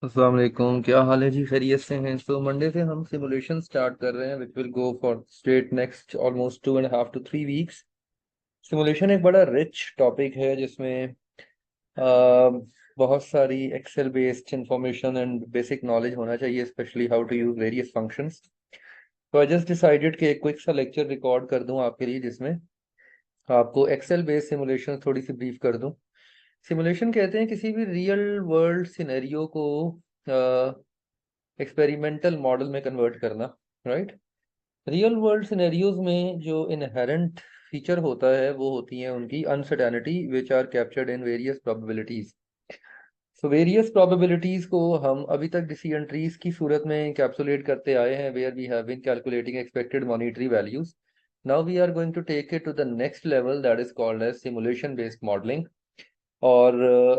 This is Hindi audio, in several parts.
अस्सलाम वालेकुम, क्या हाल है जी? खैरियत से हैं? तो मंडे से हम सिमुलेशन स्टार्ट कर रहे हैं which will go for straight next almost 2.5 to 3 weeks। Simulation एक बड़ा रिच टॉपिक है जिसमें बहुत सारी Excel based information and basic knowledge होना चाहिए, specially how to use various functions. तो आई जस्ट डिसाइडेड कि एक क्विक सा लेक्चर रिकॉर्ड कर दूं आपके लिए, जिसमें आपको एक्सेल बेस्ड सिमुलेशन थोड़ी सी ब्रीफ कर दूं। सिमुलेशन कहते हैं किसी भी रियल वर्ल्ड सिनेरियो को एक्सपेरिमेंटल मॉडल में कन्वर्ट करना, राइट। रियल वर्ल्ड सिनेरियोज में जो इनहेरेंट फीचर होता है वो होती है उनकी uncertainty which are captured in various probabilities. So various probabilities को हम अभी तक डिसीजन ट्रीज की सूरत में कैप्सुलेट करते आए हैं, where we have been calculating expected monetary values. Now we are going to take it to the next level, that is called as simulation based modelling. और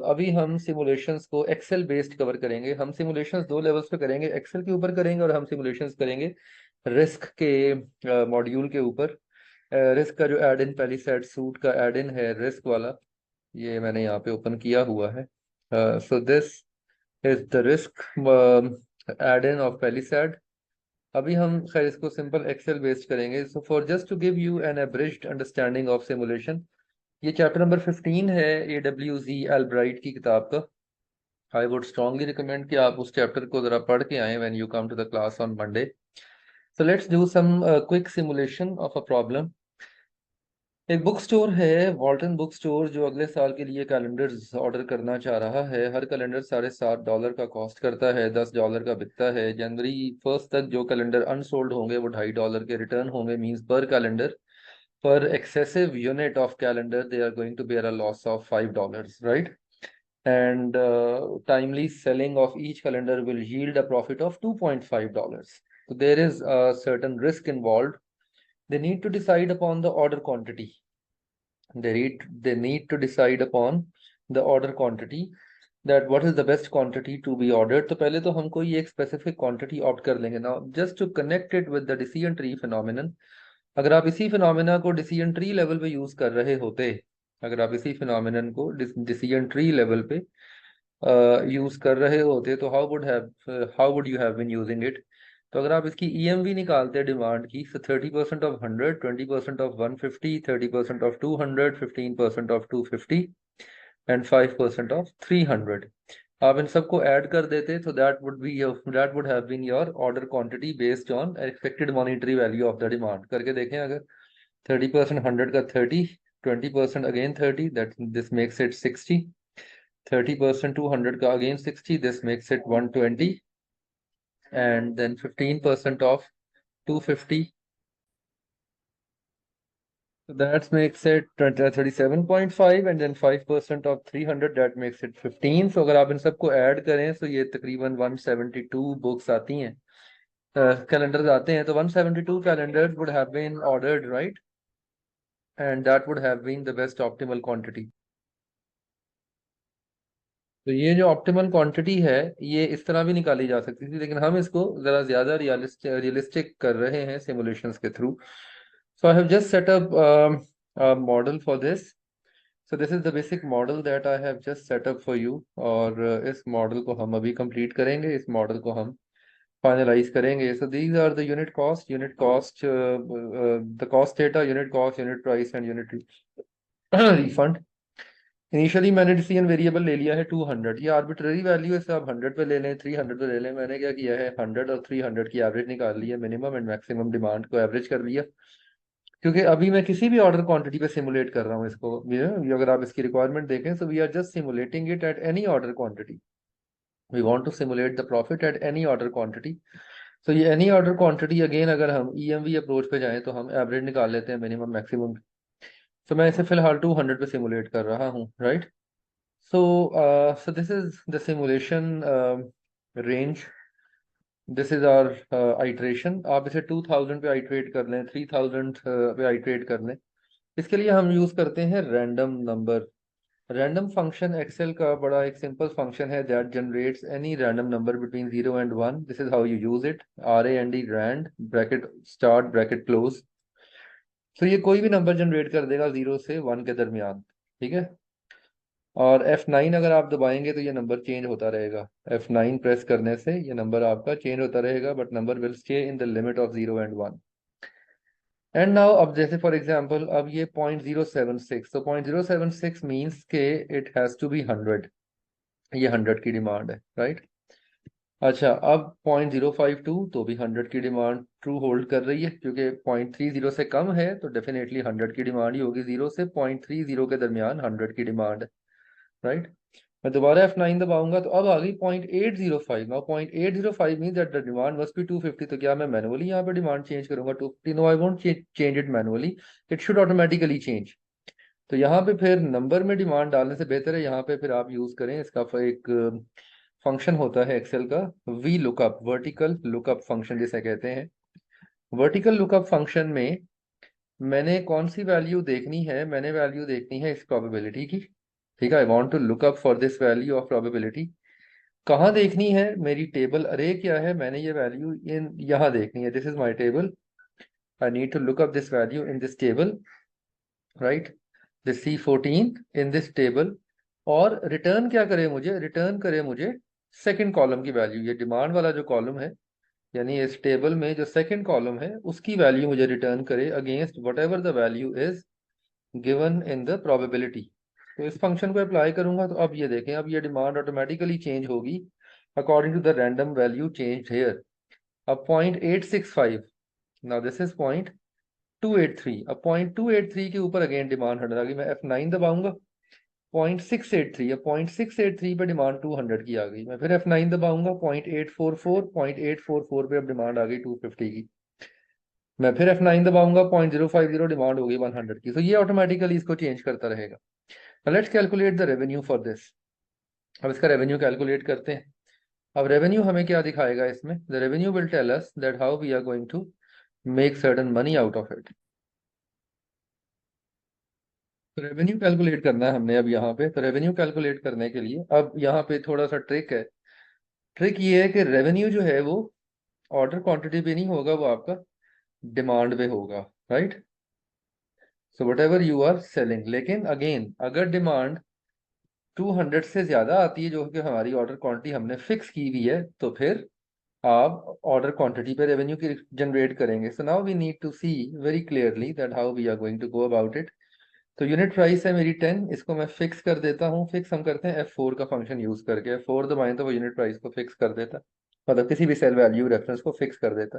अभी हम सिमुलेशंस को एक्सेल बेस्ड कवर करेंगे। हम सिमुलेशंस दो लेवल्स पे करेंगे, एक्सेल के ऊपर करेंगे और हम सिमुलेशंस करेंगे रिस्क के मॉड्यूल के ऊपर। रिस्क का जो एड इन पेलिसैड सूट का एड इन है रिस्क वाला, ये मैंने यहाँ पे ओपन किया हुआ है। So this is the risk add in of Palisade. अभी हम खैर इसको सिंपल एक्सेल बेस्ड करेंगे। So for just to give you an abridged understanding of simulation, ये चैप्टर नंबर 15 है AWZ एल्ब्राइट की किताब का। आई वुड स्ट्रांगली रिकमेंड कि आप उस चैप्टर को जरा पढ़ के आए when you come to the class on Monday. So let's do some quick simulation of a problem. एक बुक स्टोर है, वॉल्टन बुक स्टोर, जो अगले साल के लिए कैलेंडर्स ऑर्डर करना चाह रहा है। हर कैलेंडर $7.5 का कॉस्ट करता है, $10 का बिकता है। जनवरी 1 तक जो कैलेंडर अनसोल्ड होंगे वो $2.5 के रिटर्न होंगे, मींस पर calendar, per excessive unit of calendar they are going to bear a loss of $5, right? And timely selling of each calendar will yield a profit of $2.5. So there is a certain risk involved. They need to decide upon the order quantity. They need to decide upon the order quantity, that what is the best quantity to be ordered. तो पहले तो हम कोई एक specific quantity opt कर लेंगे। Now just to connect it with the decision tree phenomenon, अगर आप इसी फिनोमेना को डिसीजन ट्री लेवल पे यूज कर रहे होते, अगर आप इसी फिनोमेनन को डिसीजन ट्री लेवल पे यूज कर रहे होते, तो how would you have been using it. तो अगर आप इसकी EMV निकालते डिमांड की, so 30% of 100, 20% of 150, 30% of 200, 15% of 250 and 5% of 300, आप इन सबको ऐड कर देते, तो that would have been your order quantity based on expected monetary value of the demand. करके देखें, अगर 30% 100 का 30, 20% again 30, that this makes it 60, 30% 200 का again 60, this makes it 120, and then 15% of 250, so that makes it 37.5, and then 5% of 300, that makes it 15। so अगर आप इन सबको ऐड करें तो ये तकरीबन 172 बुक्स आती हैं, कैलेंडर्स आते हैं। तो 172 calendars would have been ordered, right? And that would have been the best optimal quantity। तो ये जो ऑप्टिमल क्वांटिटी है, ये इस तरह भी निकाली जा सकती थी, लेकिन हम इसको जरा ज्यादा रियलिस्टिक कर रहे हैं सिमुलेशंस के through. So I have just set up model for this. So this is the basic model that I have just set up for you. और इस मॉडल को हम अभी कंप्लीट करेंगे, इस मॉडल को हम फाइनलाइज करेंगे। So these are the unit cost, the cost data, unit cost, unit price and unit refund. Initially मैंने डिसीजन वेरिएबल ले लिया है 200, ये आर्बिट्ररी वैल्यू है, इसे आप 100 पे ले लें, 300 पे ले लें। मैंने क्या किया है, 100 और 300 की एवरेज निकाल ली है, मिनिमम एंड मैक्सिमम डिमांड को एवरेज कर लिया। क्योंकि अभी मैं किसी भी ऑर्डर क्वांटिटी पे सिमुलेट कर रहा हूँ इसको, ये अगर आप इसकी रिक्वायरमेंट देखें, so we are just simulating it at any order quantity. We want to simulate the profit at any order quantity. So ये एनी ऑर्डर क्वांटिटी, अगेन अगर हम EMV अप्रोच पे जाएं तो हम एवरेज निकाल लेते हैं मिनिमम मैक्सिमम। सो मैं इसे फिलहाल 200 पे सिमुलेट कर रहा हूँ, right. So this is the simulation range. This is our iteration। आप इसे 2000 पे आइट्रेट कर लें, 3000 पे आइट्रेट कर लें। इसके लिए हम यूज करते हैं random number. Random function Excel का बड़ा एक सिंपल फंक्शन है that generates any random number between 0 and 1। This is how you use it, RAND, rand, bracket start, bracket close. तो ये कोई भी नंबर जनरेट कर देगा 0 से 1 के दरमियान, ठीक है। और F9 अगर आप दबाएंगे तो ये नंबर चेंज होता रहेगा। F9 प्रेस करने से ये नंबर आपका चेंज होता रहेगा, but number will stay in the limit of 0 and 1। And now अब जैसे फॉर एग्जांपल अब ये 0.076, तो 0.076 मीन्स के इट हैज टू बी 100। ये 100 की डिमांड है, राइट। अच्छा, अब 0.052 तो भी 100 की डिमांड ट्रू होल्ड कर रही है, क्योंकि 0.30 से कम है तो डेफिनेटली 100 की डिमांड ही होगी। 0 से 0.30 के दरमियान 100 की डिमांड है, राइट। मैं दोबारा F9 दबाऊंगा तो अब आ गई 0.805। Now 0.805 mean that the demand must be 250। तो क्या मैं मैनुअली यहाँ पे डिमांड चेंज करूंगा 250? No, I won't change it manually, it should automatically change. तो यहाँ पे फिर नंबर में डिमांड डालने से बेहतर है यहाँ पे फिर आप यूज करें इसका एक फंक्शन होता है एक्सेल का, V lookup, vertical lookup function जिसे कहते हैं। वर्टिकल लुकअप फंक्शन में मैंने कौन सी वैल्यू देखनी है? मैंने वैल्यू देखनी है इस प्रोबेबिलिटी की, ठीक है। I want to look up for this value of probability. कहाँ देखनी है? मेरी टेबल अरे क्या है, मैंने ये वैल्यू इन यहाँ देखनी है। This is my table, I need to look up this value in this table, right, this C14 in this table. और रिटर्न क्या करे मुझे? रिटर्न करे मुझे सेकंड कॉलम की वैल्यू। ये डिमांड वाला जो कॉलम है, यानी इस टेबल में जो सेकंड कॉलम है उसकी वैल्यू मुझे रिटर्न करे against what ever the value is given in the probability. तो इस फंक्शन को अप्लाई करूंगा तो अब ये देखें, अब ये डिमांड ऑटोमेटिकली चेंज होगी according to the random value change here. अब 0.865, नाउ दिस इज 0.283। अब 0.283 के ऊपर अगेन डिमांड 100 आ गई। मैं F9 दबाऊंगा, 0.683। अब 0.683 पे डिमांड 200 की आ गई। मैं फिर F9 दबाऊंगा, 0.844 पे अब डिमांड आ गई 250 की। मैं फिर F9 दबाऊंगा, 0.050 डिमांड होगी 100 की। तो ये ऑटोमेटिकली इसको चेंज करता रहेगा। Let's calculate the revenue for this. अब इसका रेवेन्यू कैलकुलेट करते हैं। अब रेवेन्यू हमें क्या दिखाएगा इसमें? The revenue will tell us that how we are going to make certain money out of it. तो रेवेन्यू कैलकुलेट करना है हमने अब यहाँ पे। तो रेवेन्यू कैलकुलेट करने के लिए अब यहाँ पे थोड़ा सा ट्रिक है। ट्रिक ये है कि रेवेन्यू जो है वो ऑर्डर क्वांटिटी पे नहीं होगा, वो आपका डिमांड पे होगा, right. So whatever you are selling, लेकिन अगेन अगर डिमांड 200 से ज्यादा आती है, जो कि हमारी ऑर्डर क्वांटिटी हमने फिक्स की हुई है, तो फिर आप ऑर्डर क्वांटिटी पे रेवेन्यू की जनरेट करेंगे। So now we need to see very clearly that how we are going to go about it. तो यूनिट प्राइस है मेरी 10, इसको मैं फिक्स कर देता हूँ। फिक्स हम करते हैं F4 का फंक्शन यूज करके। F4 दबाएं तो वो यूनिट प्राइस को फिक्स कर देता, मतलब किसी भी सेल वैल्यू रेफरेंस को फिक्स कर देता।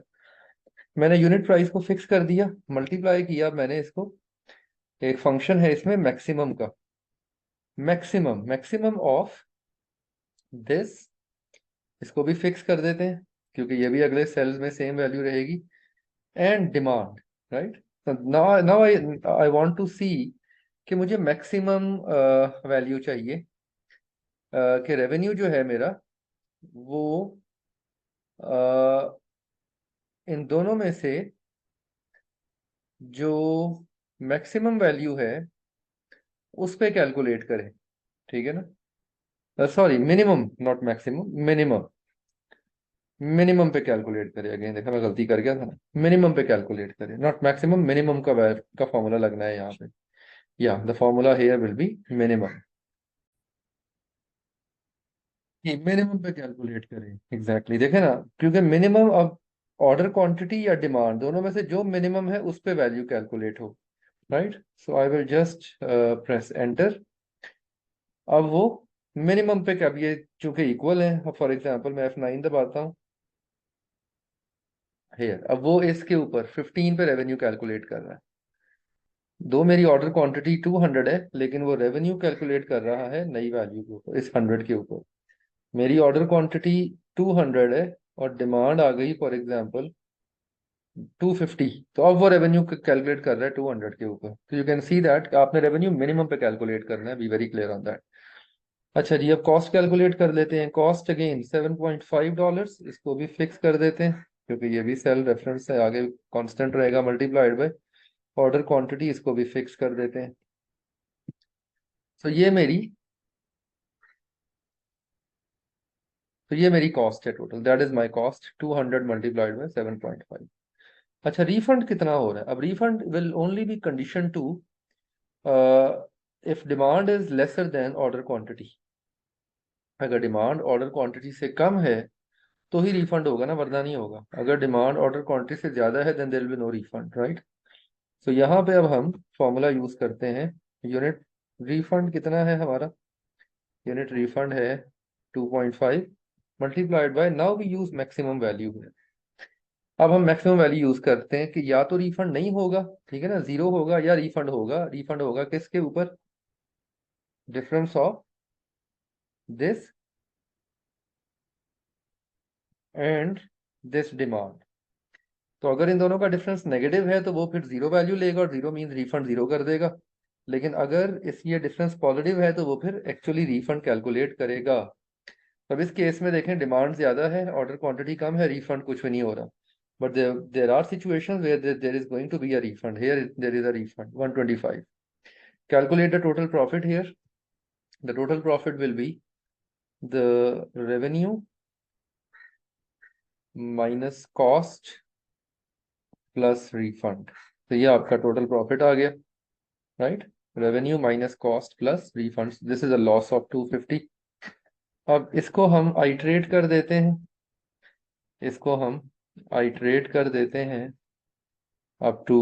मैंने यूनिट प्राइस को फिक्स कर दिया, मल्टीप्लाई किया मैंने इसको। एक फंक्शन है इसमें मैक्सिमम का, मैक्सिमम मैक्सिमम ऑफ दिस, इसको भी फिक्स कर देते हैं क्योंकि ये भी अगले सेल्स में सेम वैल्यू रहेगी। And demand, right. Now now I I want to see कि मुझे मैक्सिमम वैल्यू चाहिए कि रेवेन्यू जो है मेरा वो अ, इन दोनों में से जो मैक्सिमम वैल्यू है उस पे कैलकुलेट करें, ठीक है ना। Sorry, minimum, not maximum, minimum. Minimum पे कैलकुलेट करें। अगेन देखा मैं गलती कर गया था ना, मिनिमम पे कैलकुलेट करें, नॉट मैक्सिमम। मिनिमम का फॉर्मूला लगना है यहाँ पे। या the formula here will be minimum. Minimum पे कैलकुलेट करें, एग्जैक्टली देखे ना, क्योंकि मिनिमम अब ऑर्डर क्वांटिटी या डिमांड दोनों में से जो मिनिमम है उस पे वैल्यू कैलकुलेट हो, right. So I will just press enter. अब वो मिनिमम पे क्या, अब ये चूंकि इक्वल है, फॉर एग्जांपल मैं F9 दबाता हूँ हियर, अब वो इसके ऊपर 15 पे रेवेन्यू कैलकुलेट कर रहा है। दो मेरी ऑर्डर क्वांटिटी 200 है, लेकिन वो रेवेन्यू कैलकुलेट कर रहा है नई वैल्यू के ऊपर, इस 100 के ऊपर। मेरी ऑर्डर क्वांटिटी 200 है और डिमांड आ गई फॉर एग्जांपल 250, तो अब वो रेवेन्यू कैलकुलेट कर रहा है 200 के ऊपर। तो यू कैन सी दैट आपने रेवेन्यू मिनिमम पे कैलकुलेट करना है, be very clear on that. अच्छा जी, अब कॉस्ट कैलकुलेट कर लेते हैं। कॉस्ट अगेन $7.5, इसको भी फिक्स कर देते हैं क्योंकि ये भी सेल रेफरेंस है, आगे कांस्टेंट रहेगा मल्टीप्लाइड बाय ऑर्डर क्वांटिटी, इसको भी फिक्स कर देते हैं। तो ये मेरी कॉस्ट है total, that is my cost 200 multiplied by 7.5। अच्छा, रिफंड कितना हो रहा है? अब refund will only be condition to if demand is lesser than order quantity, अगर डिमांड ऑर्डर क्वांटिटी से कम है तो ही रिफंड होगा ना, वरना नहीं होगा। अगर डिमांड ऑर्डर क्वांटिटी से ज्यादा है then there will be no refund, right. So यहाँ पे अब हम फॉर्मूला यूज करते हैं। यूनिट रिफंड कितना है हमारा, यूनिट रिफंड है 2.5 multiplied by, now we use maximum value है। अब हम मैक्सिमम वैल्यू यूज करते हैं कि या तो रिफंड नहीं होगा, ठीक है ना, जीरो होगा, या रिफंड होगा। रिफंड होगा किसके ऊपर, difference of this and this demand. तो अगर इन दोनों का डिफरेंस नेगेटिव है तो वो फिर जीरो वैल्यू लेगा, और जीरो मीन्स रिफंड जीरो कर देगा। लेकिन अगर इस ये डिफरेंस पॉजिटिव है तो वो फिर एक्चुअली रिफंड कैलकुलेट करेगा। अब इस केस में देखें, डिमांड ज्यादा है, ऑर्डर क्वांटिटी कम है, रिफंड कुछ भी नहीं हो रहा। But there are situations where there is going to be a refund, here there is a refund 125। Calculate the total profit here. The total profit will be the revenue minus cost plus refund. तो ये आपका टोटल प्रॉफिट आ गया, right. Revenue minus cost plus refund, this is a loss of 250। अब इसको हम आइट्रेट कर देते हैं, इसको हम आइट्रेट कर देते हैं अप टू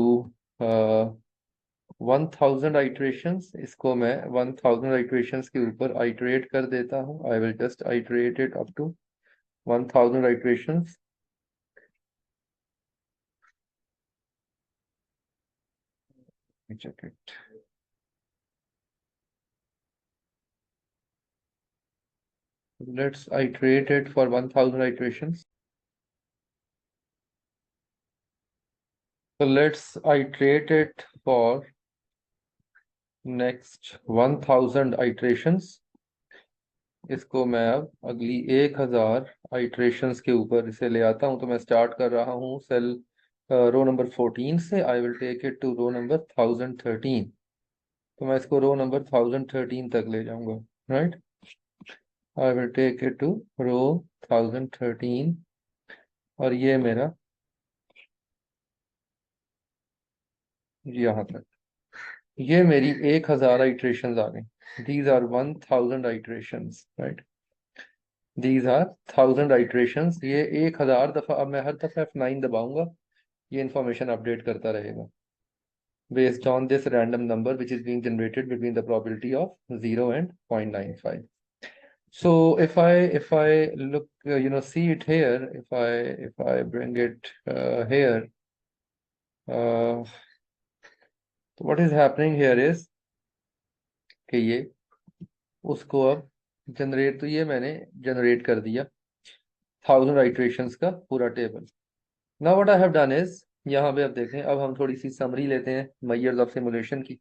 1000 आइट्रेशंस। इसको मैं 1000 आइट्रेशंस के ऊपर आइट्रेट कर देता हूँ। I will just iterate it up to 1000 iterations. check it. Let's iterate it for 1000 iterations. So let's iterate it for next 1000 iterations. इसको मैं अब अगली 1000 आइट्रेशंस के ऊपर इसे ले आता हूं। तो मैं स्टार्ट कर रहा हूं सेल रो नंबर 14 से। I will take it to row number 1013। तो मैं इसको रो नंबर 1013 तक ले जाऊंगा, right. I will take it to row 1013, और ये मेरा यहाँ तक, ये मेरी 1000 आइट्रेशंस आ गई। These are 1000 iterations, right. These are 1000 iterations. ये 1000 दफा, अब मैं हर दफा F9 दबाऊंगा, ये इंफॉर्मेशन अपडेट करता रहेगा based on this random number which is being generated between the probability of 0 and 0.95. So if I look, see it here, if I bring it here, uh, what is happening here is कि ये उसको अब जनरेट, तो ये मैंने जनरेट कर दिया 1000 आइट्रेशंस का पूरा table. Now what I have done is, यहाँ पे अब देखें, अब हम थोड़ी सी समरी लेते हैं मेजर्स ऑफ सिमुलेशन की।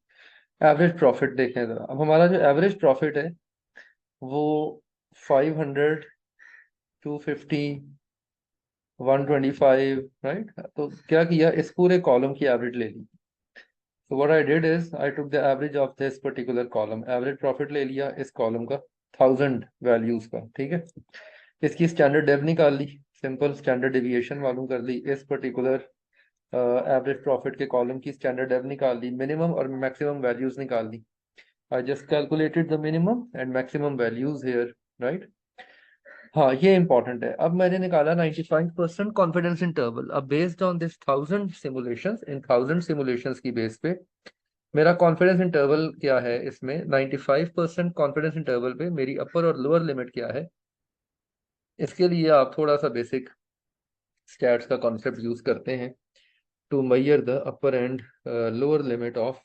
एवरेज प्रॉफिट देखें जरा। अब हमारा जो एवरेज प्रॉफिट है वो 500, 250, 125, राइट। तो क्या किया, इस पूरे कॉलम की एवरेज ले ली। So what I did is I took the average of this particular column, average profit ले लिया इस कॉलम का 1000 वैल्यूज का, ठीक है। इसकी स्टैंडर्ड डेव निकाल ली, सिंपल स्टैंडर्ड डेविएशन मालूम कर ली, इस पर्टिकुलर एवरेज प्रॉफिट के कॉलम की स्टैंडर्ड डेव निकाल ली, मिनिमम और मैक्सिमम वैल्यूज निकाल ली। I just calculated the minimum and maximum values here, right. हाँ, ये इंपॉर्टेंट है। अब मैंने निकाला 95% कॉन्फिडेंस इंटरवल। अब based on this 1000 simulations, in 1000 simulations की बेस पे मेरा कॉन्फिडेंस इंटरवल क्या है, इसमें 95% कॉन्फिडेंस इंटरवल पे मेरी अपर और लोअर लिमिट क्या है। इसके लिए आप थोड़ा सा बेसिक स्टैट्स का कॉन्सेप्ट यूज करते हैं to measure the upper and lower limit of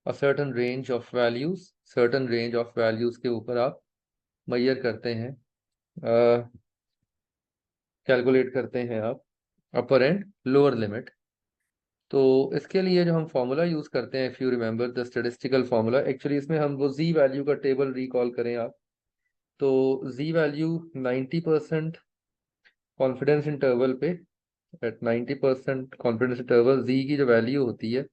a certain range of values. Certain range of values के ऊपर आप मेजर करते हैं, कैलकुलेट करते हैं आप अपर एंड लोअर लिमिट। तो इसके लिए जो हम फॉर्मूला यूज करते हैं, if you remember the statistical formula, actually इसमें हम वो जी वैल्यू का टेबल रिकॉल करें आप, तो जी वैल्यू 90% कॉन्फिडेंस इंटरवल पे, एट 90% कॉन्फिडेंस इंटरवल जी की जो वैल्यू होती है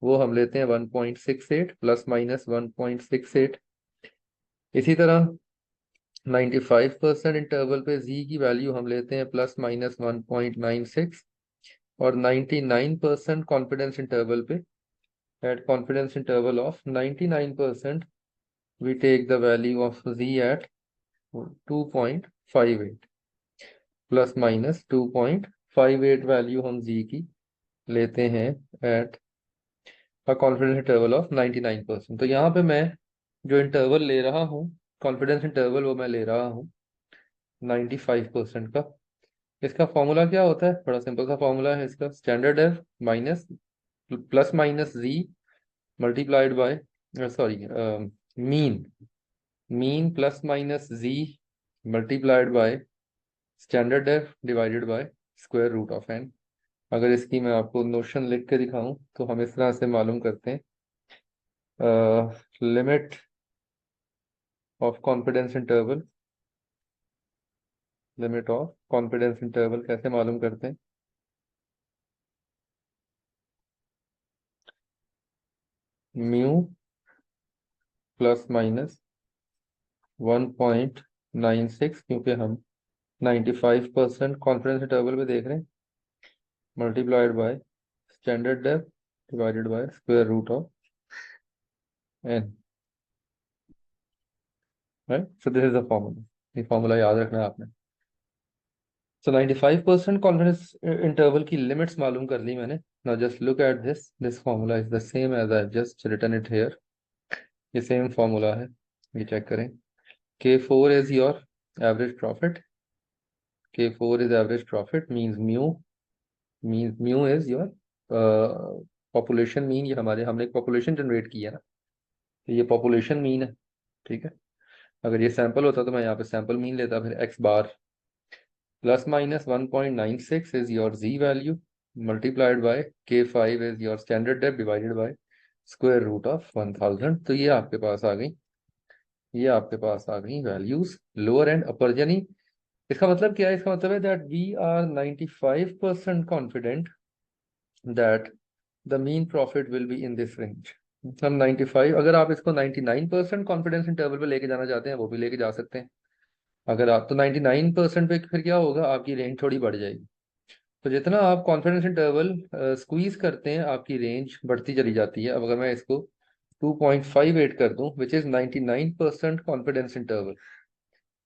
वो हम लेते हैं 1.68 प्लस माइनस 1.68। इसी तरह 95% इंटरवल पे जी की वैल्यू हम लेते हैं प्लस माइनस 1.96, और 99% कॉन्फिडेंस इंटरवल पे at confidence interval of 99%, we take the value of z at 2.58 plus minus 2.58 value हम z की लेते हैं at a confidence interval of 99%। तो यहाँ पे मैं जो इंटरवल ले रहा हूँ, कॉन्फिडेंस इंटरवल, वो मैं ले रहा हूँ 95% का। इसका फॉर्मूला क्या होता है? बड़ा सिंपल सा फॉर्मूला है इसका, standard F minus plus minus G multiplied by, sorry, mean plus minus G multiplied by standard F divided by square root of N. अगर इसकी मैं आपको नोशन लिख के दिखाऊं तो हम इस तरह से मालूम करते हैं, limit of confidence interval, limit of confidence interval कैसे मालूम करते हैं? म्यू प्लस माइनस 1.96, क्योंकि हम 95% कॉन्फिडेंस इंटरवल में देख रहे हैं, multiplied by standard depth divided by square root of N, right? So this is the formula. ये फॉर्मूला याद रखना है आपने। सो 95% कॉन्फिडेंस इंटरवल की लिमिट्स मालूम कर ली मैंने। Now just look at this formula is the same as I just written it here. ये सेम फॉर्मूला है, ये चेक करें। K4 is your average profit. K4 is average profit means mu is your population mean। ये हमने एक पॉपुलेशन जनरेट की है ना, तो ये पॉपुलेशन मीन है, ठीक है। अगर ये सैंपल होता तो मैं यहाँ पे सैंपल मीन लेता, फिर x bar plus minus 1.96 is your z value multiplied by K5 is your standard depth divided by square root of 1000। तो ये आपके पास आ गई, ये आपके पास आ गई वैल्यूज लोअर एंड अपर। यानी इसका मतलब क्या है? इसका मतलब है that we are 95% confident that the mean profit will be in this range. हम 95, अगर आप इसको 99% कॉन्फिडेंस इंटरवल पे लेके जाना चाहते हैं वो भी लेके जा सकते हैं। अगर आप तो 99% पे, फिर क्या होगा, आपकी रेंज थोड़ी बढ़ जाएगी। तो जितना आप कॉन्फिडेंस इंटरवल स्क्वीज करते हैं आपकी रेंज बढ़ती चली जाती है। अब अगर मैं इसको 2.58 कर दूं विच इज 99% कॉन्फिडेंस इंटरवल,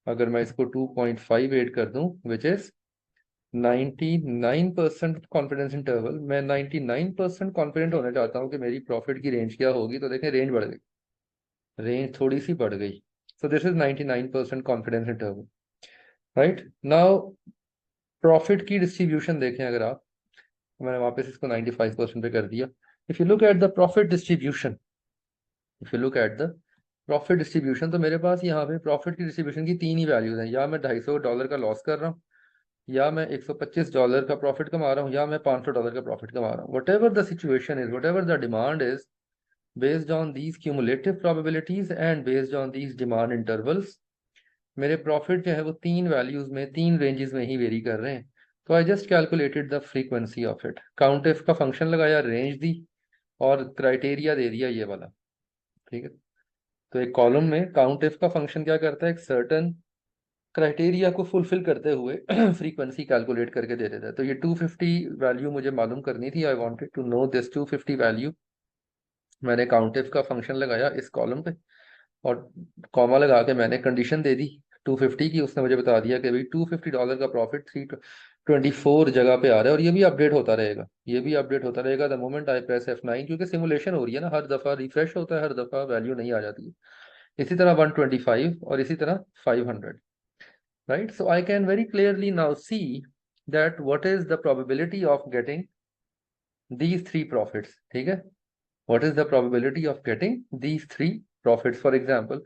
अगर मैं इसको 2.58 कर दूं विच इज 99% कॉन्फिडेंस इंटरवल, मैं 99% कॉन्फिडेंट होना चाहता हूँ कि मेरी प्रॉफिट की रेंज क्या होगी, तो देखें रेंज बढ़ गई, रेंज थोड़ी सी बढ़ गई। सो this is 99% confidence interval, right. Now profit की डिस्ट्रीब्यूशन देखें, अगर आप, मैंने वापस इसको 95% पे कर दिया। If you look at the profit distribution, if you look at the profit distribution, तो मेरे पास यहाँ पे प्रॉफिट की डिस्ट्रीब्यूशन की तीन ही वैल्यूज हैं। या मैं $250 का लॉस कर रहा हूँ, या मैं $125 का प्रॉफिट कमा रहा हूँ, या मैं $500 का प्रॉफिट कमा रहा हूँ। What ever the situation is, what ever the demand is, based on these cumulative probabilities and based on these demand intervals, मेरे प्रॉफिट जो है वो तीन वैल्यूज में, तीन रेंजेस में ही वेरी कर रहे हैं। तो I just calculated the frequency of it, count if का फंक्शन लगाया, रेंज दी और क्राइटेरिया दे दिया ये वाला, ठीक है। तो एक कॉलम में काउंट इफ का फंक्शन क्या करता है, एक सर्टन क्राइटेरिया को फुलफिल करते हुए फ्रीक्वेंसी कैलकुलेट करके दे देता है। तो ये 250 वैल्यू मुझे मालूम करनी थी, I wanted to know this 250 value. मैंने काउंटिफ का फंक्शन लगाया इस कॉलम पे और कॉमा लगा के मैंने कंडीशन दे दी 250 की। उसने मुझे बता दिया कि भाई $250 का प्रॉफिट 324 जगह पे आ रहा है, और ये भी अपडेट होता रहेगा, ये भी अपडेट होता रहेगा the moment I press F9, क्योंकि सिमुलेशन हो रही है ना, हर दफा रिफ्रेश होता है, हर दफा वैल्यू नहीं आ जाती है। इसी तरह 125 और इसी तरह 500, right? So I can very clearly now see that what is the probability of getting these three profits, ठीक है? What is the probability of getting these three profits? For example,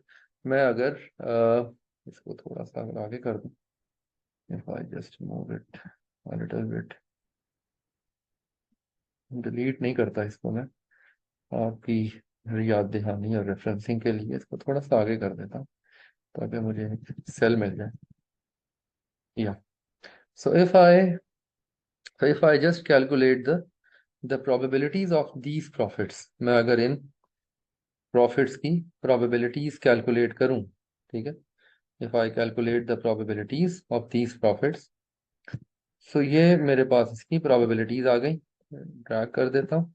मैं अगर इसको थोड़ा सा अगर आगे कर दूं, if I just move it a little bit, delete नहीं करता इसको मैं, आपकी याद दहानी और रेफरेंसिंग के लिए इसको थोड़ा सा आगे कर देता हूँ ताकि मुझे सेल मिल जाए। या so if I just calculate the probabilities of these profits, मैं अगर इन profits की probabilities calculate करूं, ठीक है, if I calculate the probabilities of these profits, so ये मेरे पास इसकी probabilities आ गई, ड्रैग कर देता हूं।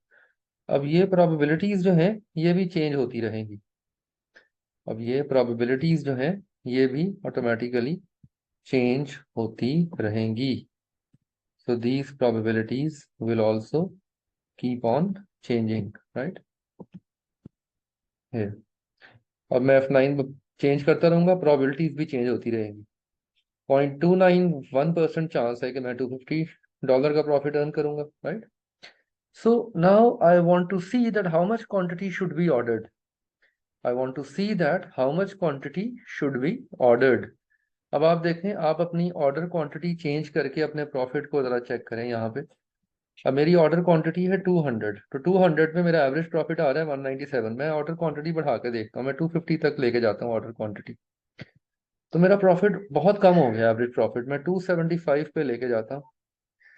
अब ये प्रोबेबिलिटीज जो है ये भी चेंज होती रहेंगी। अब ये प्रोबेबिलिटीज जो है ये भी ऑटोमेटिकली चेंज होती रहेंगी। So these probabilities will also keep on changing, right? Here. अब मैं F9 चेंज करता रहूंगा, प्रोबेबिलिटीज भी चेंज होती रहेंगी। 0.291% चांस है कि मैं $250 का प्रॉफिट अर्न करूंगा, right? So now I want to see that how much quantity should be ordered. I want to see that how much quantity should be ordered. अब आप देखें, आप अपनी ऑर्डर क्वांटिटी चेंज करके अपने प्रॉफिट को जरा चेक करें यहाँ पे। अब मेरी ऑर्डर क्वांटिटी है 200, तो 200 पे मेरा एवरेज प्रॉफिट आ रहा है 197। मैं ऑर्डर क्वांटिटी बढ़ा के देखता हूँ, मैं 250 तक लेके जाता हूँ ऑर्डर क्वांटिटी, तो मेरा प्रॉफिट बहुत कम हो गया। एवरेज प्रॉफिट मैं 275 पे लेके जाता हूँ,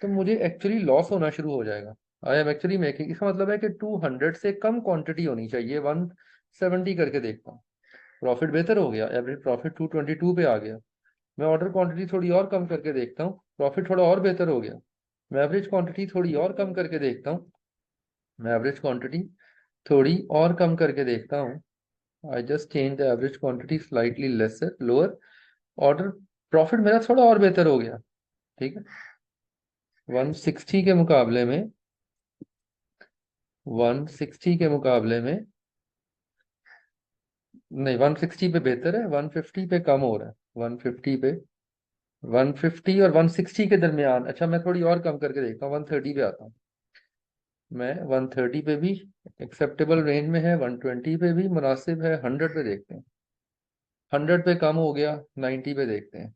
तो मुझे एक्चुअली लॉस होना शुरू हो जाएगा। आई एम एक्चुअली मेकिंग, इसका मतलब है कि 200 से कम क्वांटिटी होनी चाहिए। 170 करके देखता हूँ, प्रॉफिट बेहतर हो गया, एवरेज प्रॉफिट 222 पे आ गया। मैं ऑर्डर क्वांटिटी थोड़ी और कम करके देखता हूँ, प्रॉफिट थोड़ा और बेहतर हो गया। मैं एवरेज क्वांटिटी थोड़ी और कम करके देखता हूँ, मैं एवरेज क्वांटिटी थोड़ी और कम करके देखता हूँ। I just change the average quantity slightly lesser lower, order profit मेरा थोड़ा और बेहतर हो गया, ठीक है। 160 के मुकाबले में 160 के मुकाबले में नहीं, 160 पे बेहतर है, 150 पे कम हो रहा है। 150 पे 150 और 160 के दरमियान। अच्छा, मैं थोड़ी और कम करके देखता हूँ, 130 पे आता हूँ। मैं 130 पे भी एक्सेप्टेबल रेंज में है, 120 पे भी मुनासिब है, 100 पे देखते हैं। 100 पे कम हो गया, 90 पे देखते हैं।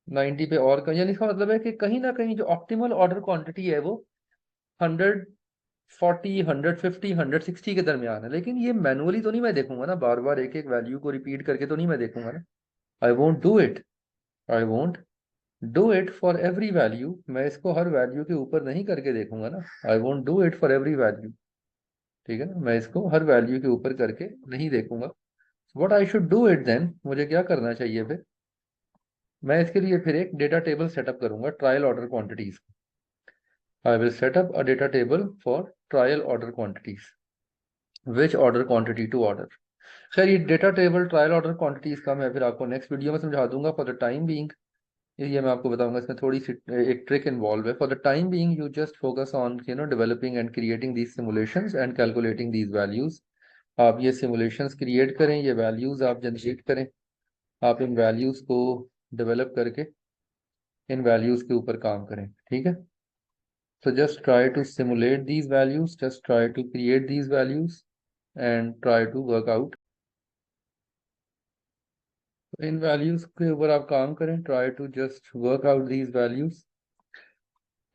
90 पे और कम, यानी इसका मतलब है कि कहीं ना कहीं जो ऑप्टिमल ऑर्डर क्वांटिटी है वो 140, 150, 160 के दरमियान है। लेकिन ये मैनुअली तो नहीं मैं देखूंगा ना, बार बार एक एक वैल्यू को रिपीट करके तो नहीं मैं देखूंगा ना। I won't do it, I won't do it for every value. मैं इसको हर वैल्यू के ऊपर नहीं करके देखूंगा ना। I won't do it for every value, ठीक है ना। मैं इसको हर वैल्यू के ऊपर करके नहीं देखूंगा। What I should do it then, मुझे क्या करना चाहिए फिर? मैं इसके लिए फिर एक डेटा टेबल सेटअप करूंगा trial order quantities. I will set up a data table for trial order quantities, which order quantity to order. खैर, ये data table trial order quantities का मैं फिर आपको नेक्स्ट वीडियो में समझा दूंगा। फॉर द टाइम बीइंग ये मैं आपको बताऊंगा, इसमें थोड़ी सी एक ट्रिक इन्वॉल्व है। For the time being you just focus on developing and creating these simulations and calculating these values. आप ये सिमुलेशंस क्रिएट करें, ये वैल्यूज आप जनरेट करें, आप इन वैल्यूज को डेवलप करके इन वैल्यूज के ऊपर काम करें, ठीक है। So just try to simulate these values, just try to create these values and try to work out. In values के ऊपर आप काम करें, try to just work out these values,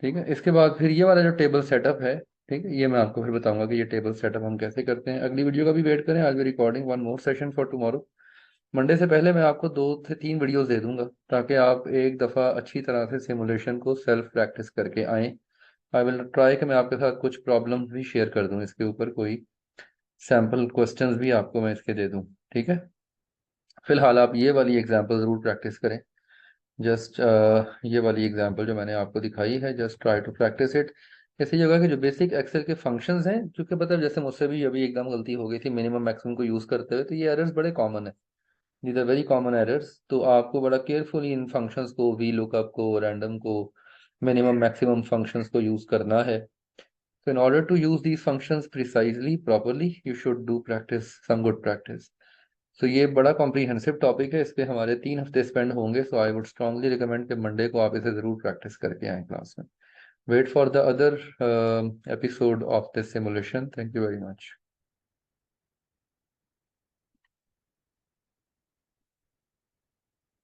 ठीक है। इसके बाद फिर ये वाला जो टेबल सेटअप है, ठीक है, ये मैं आपको फिर बताऊंगा कि ये टेबल सेटअप हम कैसे करते हैं। अगली वीडियो का भी वेट करें। आज भी recording one more session for tomorrow. Monday से पहले मैं आपको 2 से 3 वीडियोस दे दूंगा, ताकि आप एक दफ़ा अच्छी तरह से सिमुलेशन को सेल्फ प्रैक्टिस करके आएँ। आई विल ट्राई कि मैं आपके साथ कुछ प्रॉब्लम भी शेयर कर दूं, इसके ऊपर कोई सैम्पल क्वेश्चंस भी आपको मैं इसके दे दूं, ठीक है। फिलहाल आप ये वाली एग्जांपल ज़रूर प्रैक्टिस करें। जस्ट ये वाली एग्जांपल जो मैंने आपको दिखाई है, just try to practice it. इसी जगह के जो बेसिक एक्सेल के फंक्शंस हैं, क्योंकि मतलब जैसे मुझसे भी अभी एकदम गलती हो गई थी मिनिमम मैक्सिमम को यूज़ करते हुए, तो ये एरर्स बड़े कॉमन है। These are very common errors. तो आपको बड़ा केयरफुली इन फंक्शंस को, वी लुकअप को, रैंडम को, मिनिमम मैक्सिमम फंक्शंस को यूज़ करना है। So in order to use these functions precisely, properly, you should do practice, some good practice. So ये बड़ा कॉम्प्रीहेंसिव टॉपिक है, इस पे हमारे 3 हफ्ते स्पेंड होंगे। So I would strongly recommend कि मंडे को आप इसे ज़रूर प्रैक्टिस करके आएँ क्लास में। Wait for the other episode of this simulation. Thank you very much.